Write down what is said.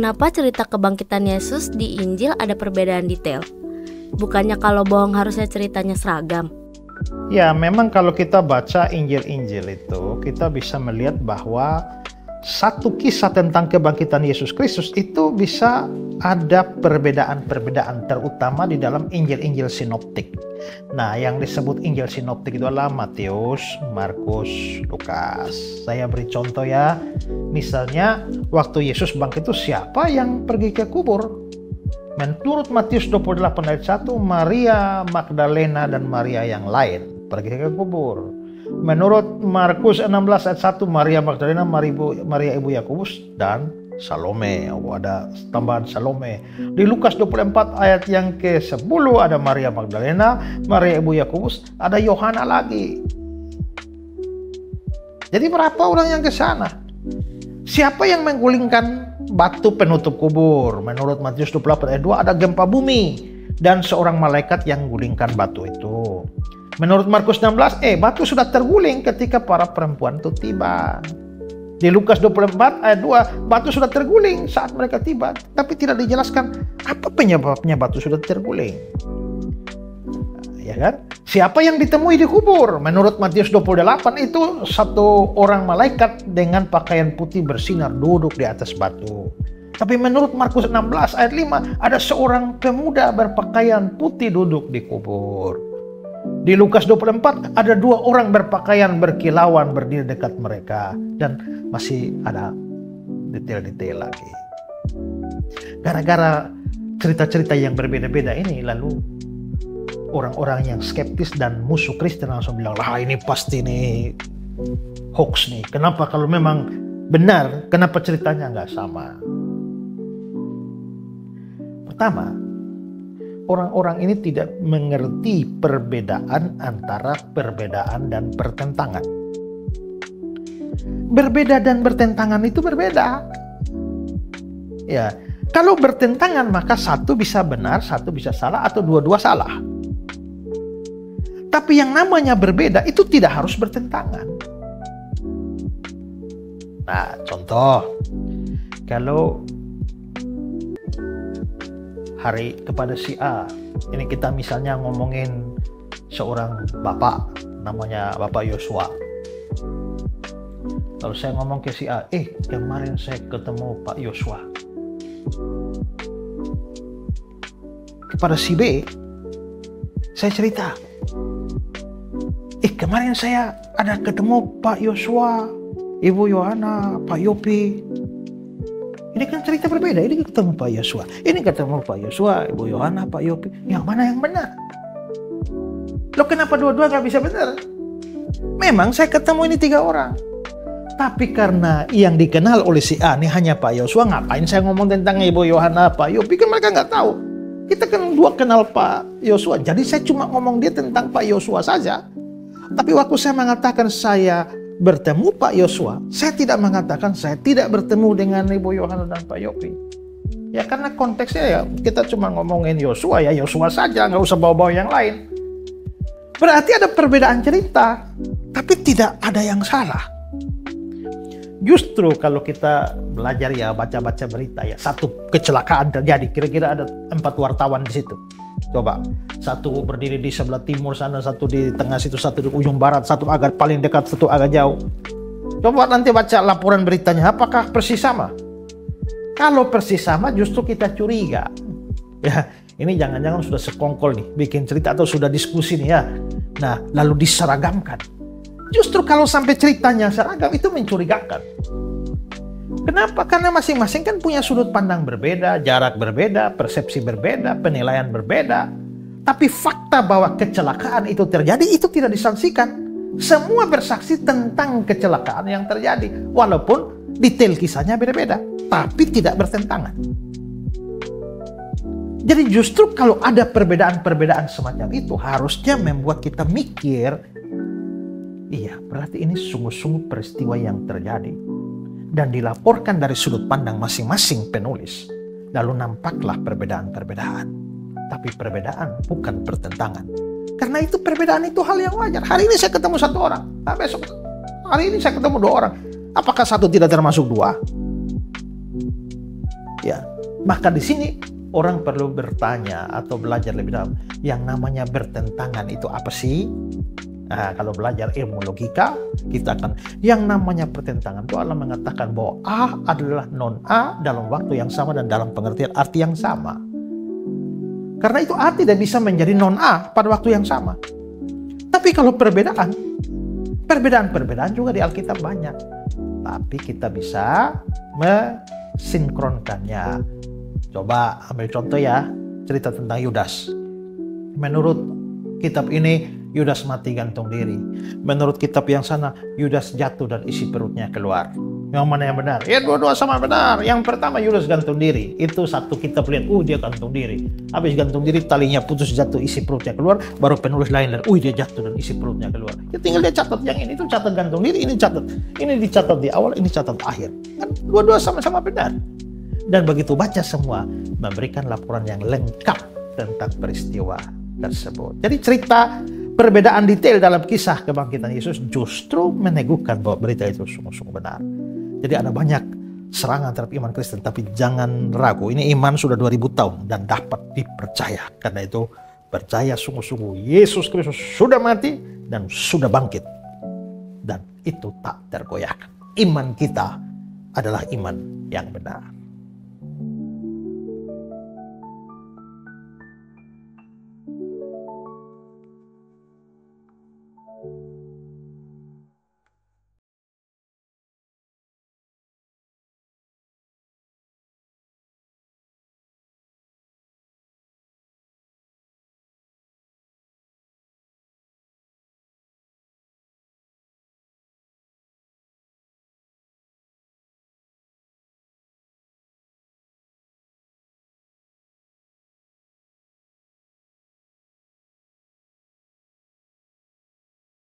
kenapa cerita kebangkitan Yesus di Injil ada perbedaan detail? Bukannya kalau bohong harusnya ceritanya seragam? Ya, memang kalau kita baca Injil-Injil itu, kita bisa melihat bahwa satu kisah tentang kebangkitan Yesus Kristus itu bisa ada perbedaan-perbedaan, terutama di dalam Injil-Injil sinoptik. Nah, yang disebut Injil sinoptik itu adalah Matius, Markus, Lukas. Saya beri contoh ya. Misalnya, waktu Yesus bangkit itu siapa yang pergi ke kubur? Menurut Matius 28 ayat 1, Maria Magdalena dan Maria yang lain pergi ke kubur. Menurut Markus 16 ayat 1, Maria Magdalena, Maria ibu Yakobus, dan Salome. Ada tambahan Salome. Di Lukas 24 ayat yang ke-10 ada Maria Magdalena, Maria ibu Yakobus, ada Yohana lagi. Jadi berapa orang yang ke sana? Siapa yang menggulingkan batu penutup kubur? Menurut Matius 28 ayat 2 ada gempa bumi dan seorang malaikat yang gulingkan batu itu. Menurut Markus 16, batu sudah terguling ketika para perempuan itu tiba. Di Lukas 24 ayat 2, batu sudah terguling saat mereka tiba. Tapi tidak dijelaskan apa penyebabnya batu sudah terguling. Ya kan? Siapa yang ditemui di kubur? Menurut Matius 28 itu satu orang malaikat dengan pakaian putih bersinar duduk di atas batu. Tapi menurut Markus 16 ayat 5 ada seorang pemuda berpakaian putih duduk di kubur. Di Lukas 24 ada dua orang berpakaian berkilauan berdiri dekat mereka. Dan masih ada detail-detail lagi. Gara-gara cerita-cerita yang berbeda-beda ini, lalu orang-orang yang skeptis dan musuh Kristen langsung bilang, lah ini pasti nih hoax nih. Kenapa kalau memang benar, kenapa ceritanya nggak sama? Pertama, orang-orang ini tidak mengerti perbedaan antara perbedaan dan pertentangan. Berbeda dan bertentangan itu berbeda. Ya, kalau bertentangan maka satu bisa benar, satu bisa salah, atau dua-dua salah. Tapi yang namanya berbeda itu tidak harus bertentangan. Nah, contoh, kalau hari kepada si A, ini kita misalnya ngomongin seorang bapak, namanya Bapak Yosua. Lalu saya ngomong ke si A, kemarin saya ketemu Pak Yosua. Kepada si B, saya cerita, kemarin saya ada ketemu Pak Yosua, Ibu Yohana, Pak Yopi. Ini kan cerita berbeda. Ini ketemu Pak Yosua, ini ketemu Pak Yosua, Ibu Yohana, Pak Yopi. Yang mana yang benar? Loh, kenapa dua-dua gak bisa benar? Memang saya ketemu ini 3 orang. Tapi karena yang dikenal oleh si A ini hanya Pak Yosua, ngapain saya ngomong tentang Ibu Yohana, Pak Yopi? Kan mereka nggak tahu. Kita kan dua kenal Pak Yosua. Jadi saya cuma ngomong dia tentang Pak Yosua saja. Tapi waktu saya mengatakan saya bertemu Pak Yosua, saya tidak mengatakan saya tidak bertemu dengan Ibu Yohana dan Pak Yopi. Ya karena konteksnya ya kita cuma ngomongin Yosua, ya Yosua saja, nggak usah bawa-bawa yang lain. Berarti ada perbedaan cerita, tapi tidak ada yang salah. Justru kalau kita belajar ya baca-baca berita ya, satu kecelakaan terjadi, kira-kira ada 4 wartawan di situ. Coba, satu berdiri di sebelah timur sana, satu di tengah situ, satu di ujung barat, satu agak paling dekat, satu agak jauh. Coba nanti baca laporan beritanya, apakah persis sama? Kalau persis sama justru kita curiga. Ya, ini jangan-jangan sudah sekongkol nih bikin cerita atau sudah diskusi nih ya. Nah, lalu diseragamkan. Justru kalau sampai ceritanya seragam itu mencurigakan. Kenapa? Karena masing-masing kan punya sudut pandang berbeda, jarak berbeda, persepsi berbeda, penilaian berbeda. Tapi fakta bahwa kecelakaan itu terjadi itu tidak disaksikan. Semua bersaksi tentang kecelakaan yang terjadi. Walaupun detail kisahnya beda-beda, tapi tidak bertentangan. Jadi justru kalau ada perbedaan-perbedaan semacam itu harusnya membuat kita mikir, iya, berarti ini sungguh-sungguh peristiwa yang terjadi. Dan dilaporkan dari sudut pandang masing-masing penulis. Lalu nampaklah perbedaan-perbedaan. Tapi perbedaan bukan pertentangan. Karena itu perbedaan itu hal yang wajar. Hari ini saya ketemu 1 orang. Nah, besok hari ini saya ketemu 2 orang. Apakah satu tidak termasuk 2? Ya, maka di sini orang perlu bertanya atau belajar lebih dalam. Yang namanya bertentangan itu apa sih? Nah, kalau belajar ilmu logika, kita akan yang namanya pertentangan itu adalah mengatakan bahwa A adalah non A dalam waktu yang sama dan dalam pengertian arti yang sama. Karena itu A tidak bisa menjadi non A pada waktu yang sama. Tapi kalau perbedaan juga di Alkitab banyak. Tapi kita bisa mensinkronkannya. Coba ambil contoh ya, cerita tentang Yudas. Menurut kitab ini, Yudas mati gantung diri. Menurut kitab yang sana, Yudas jatuh dan isi perutnya keluar. Yang mana yang benar? Ya dua-dua sama benar. Yang pertama Yudas gantung diri. Itu satu kitab lihat, dia gantung diri. Habis gantung diri, talinya putus, jatuh, isi perutnya keluar. Baru penulis lain lihat, dia jatuh dan isi perutnya keluar. Ya tinggal dia catat yang ini, itu catat gantung diri, ini catat. Ini dicatat di awal, ini catat akhir. Kan dua-dua sama-sama benar. Dan begitu baca semua, memberikan laporan yang lengkap tentang peristiwa tersebut. Jadi cerita perbedaan detail dalam kisah kebangkitan Yesus justru meneguhkan bahwa berita itu sungguh-sungguh benar. Jadi ada banyak serangan terhadap iman Kristen, tapi jangan ragu. Ini iman sudah 2000 tahun dan dapat dipercaya. Karena itu percaya sungguh-sungguh Yesus Kristus sudah mati dan sudah bangkit. Dan itu tak tergoyahkan. Iman kita adalah iman yang benar.